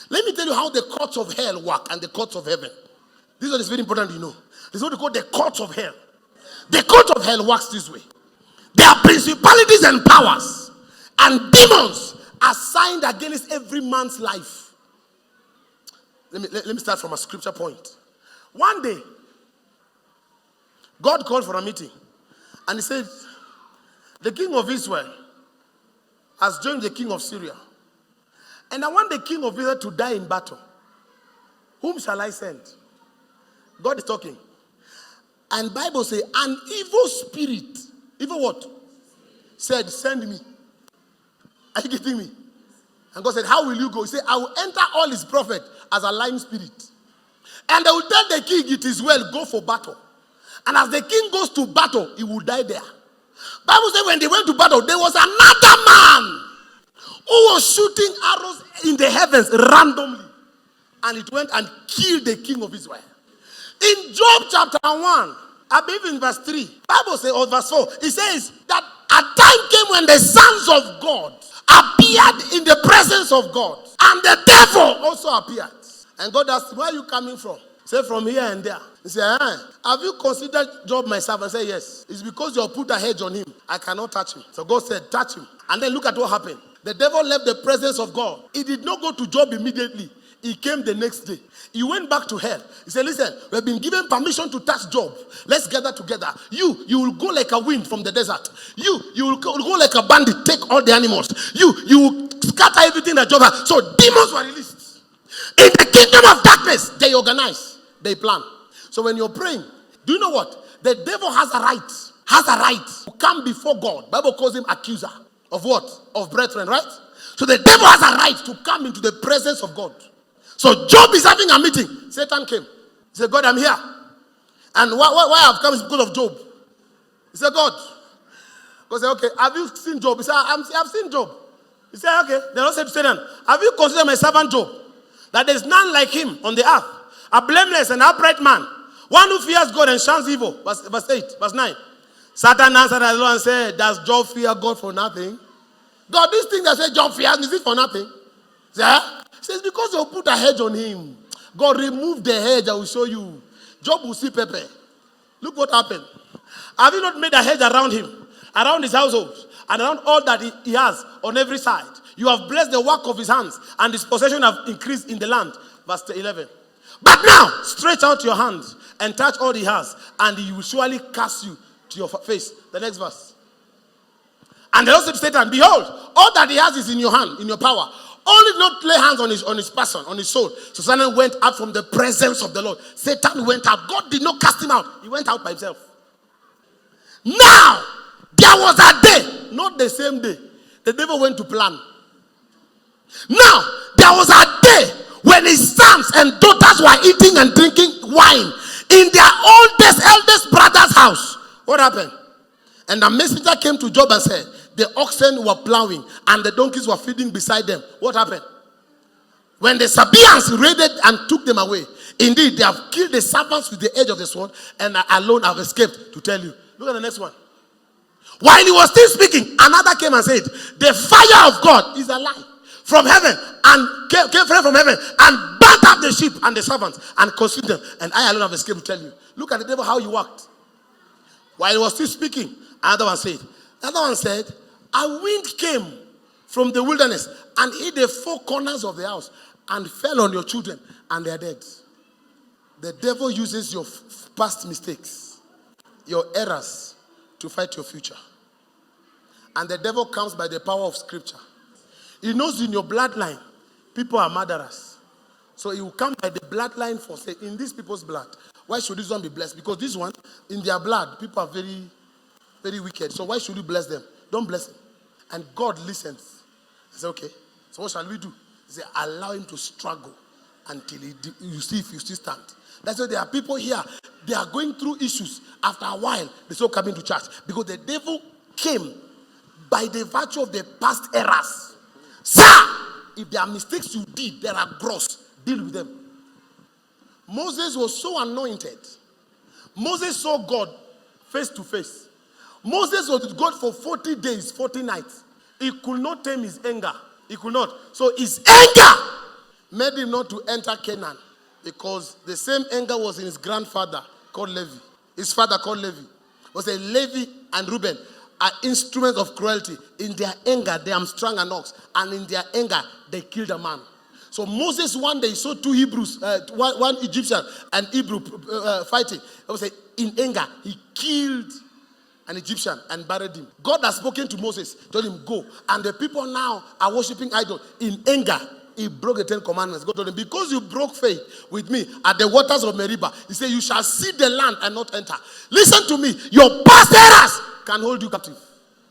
Let me tell you how the courts of hell work and the courts of heaven. This one is very important, you know. This is what they call the courts of hell. The court of hell works this way. There are principalities and powers and demons assigned against every man's life. Let me start from a scripture point. One day, God called for a meeting and he said, the king of Israel has joined the king of Syria. And I want the king of Israel to die in battle. Whom shall I send? God is talking. And Bible says, an evil spirit, evil what? Said, send me. Are you getting me? And God said, how will you go? He said, I will enter all his prophets as a lying spirit. And they will tell the king, it is well, go for battle. And as the king goes to battle, he will die there. Bible says when they went to battle, there was another man who was shooting arrows in the heavens randomly. And it went and killed the king of Israel. In Job chapter 1, I believe in verse 3, Bible says, or verse 4, it says that a time came when the sons of God appeared in the presence of God. And the devil also appeared. And God asked, where are you coming from? He said, from here and there. He said, have you considered Job my servant? I said, yes. It's because you have put a hedge on him. I cannot touch him. So God said, touch him. And then look at what happened. The devil left the presence of God. He did not go to Job immediately. He came the next day. He went back to hell. He said, listen, we have been given permission to touch Job. Let's gather together. You will go like a wind from the desert. You will go like a bandit, take all the animals. You will scatter everything that Job has. So demons were released. In the kingdom of darkness, they organize, they plan. So when you're praying, do you know what? The devil has a right to come before God. Bible calls him accuser of what? Of brethren, right? So the devil has a right to come into the presence of God. So Job is having a meeting. Satan came. He said, God, I'm here. And why I've come is because of Job. He said, God. God said, okay, have you seen Job? He said, I've seen Job. He said, okay. The Lord said to Satan, have you considered my servant Job? That there is none like him on the earth. A blameless and upright man. One who fears God and shuns evil. Verse 8, verse 9. Satan answered the Lord and said, does Job fear God for nothing? God, this thing that says Job fears, is it for nothing? He says, because you put a hedge on him. God, remove the hedge, I will show you. Job will see pepper. Look what happened. Have you not made a hedge around him, around his household, and around all that he has on every side? You have blessed the work of his hands, and his possession have increased in the land. Verse 11. But now, stretch out your hands and touch all he has, and he will surely cast you to your face. The next verse. And the Lord said to Satan, behold, all that he has is in your hand, in your power. Only not lay hands on his person, on his soul. So Satan went out from the presence of the Lord. Satan went out. God did not cast him out. He went out by himself. Now, there was a day, not the same day, the devil went to plan. Now, there was a day when his sons and daughters were eating and drinking wine in their eldest brother's house. What happened? And the messenger came to Job and said, the oxen were plowing and the donkeys were feeding beside them. What happened? When the Sabaeans raided and took them away, indeed, they have killed the servants with the edge of the sword, and alone have escaped, to tell you. Look at the next one. While he was still speaking, another came and said, the fire of God is alive from heaven, and came from heaven, and burnt up the sheep and the servants, and consumed them. And I alone have escaped, to tell you. Look at the devil, how he worked. While he was still speaking, another one said, a wind came from the wilderness and hit the four corners of the house and fell on your children, and they are dead. The devil uses your past mistakes, your errors, to fight your future. And the devil comes by the power of scripture. He knows in your bloodline, people are murderers. So he will come by the bloodline for say, in these people's blood, why should this one be blessed? Because this one, in their blood, people are very, very wicked. So why should you bless them? Don't bless him. And God listens. He says, okay, so what shall we do? He says, allow him to struggle until you see if you still stand. That's why there are people here, they are going through issues. After a while, they still coming to church. Because the devil came by the virtue of the past errors. Sir, if there are mistakes you did, there are gross, deal with them. Moses was so anointed. Moses saw God face to face. Moses was with God for 40 days, 40 nights. He could not tame his anger. He could not. So his anger made him not to enter Canaan because the same anger was in his grandfather called Levi. His father called Levi. Was a Levi and Reuben are instruments of cruelty. In their anger, they hamstrung an ox, and in their anger, they killed a man. So Moses one day saw two Hebrews, one Egyptian and Hebrew fighting. I would say in anger, he killed an Egyptian and buried him. God has spoken to Moses, told him go, and the people now are worshiping idols. In anger, he broke the 10 commandments. God told him, because you broke faith with me at the waters of Meribah, he said, you shall see the land and not enter. Listen to me, your past errors can hold you captive.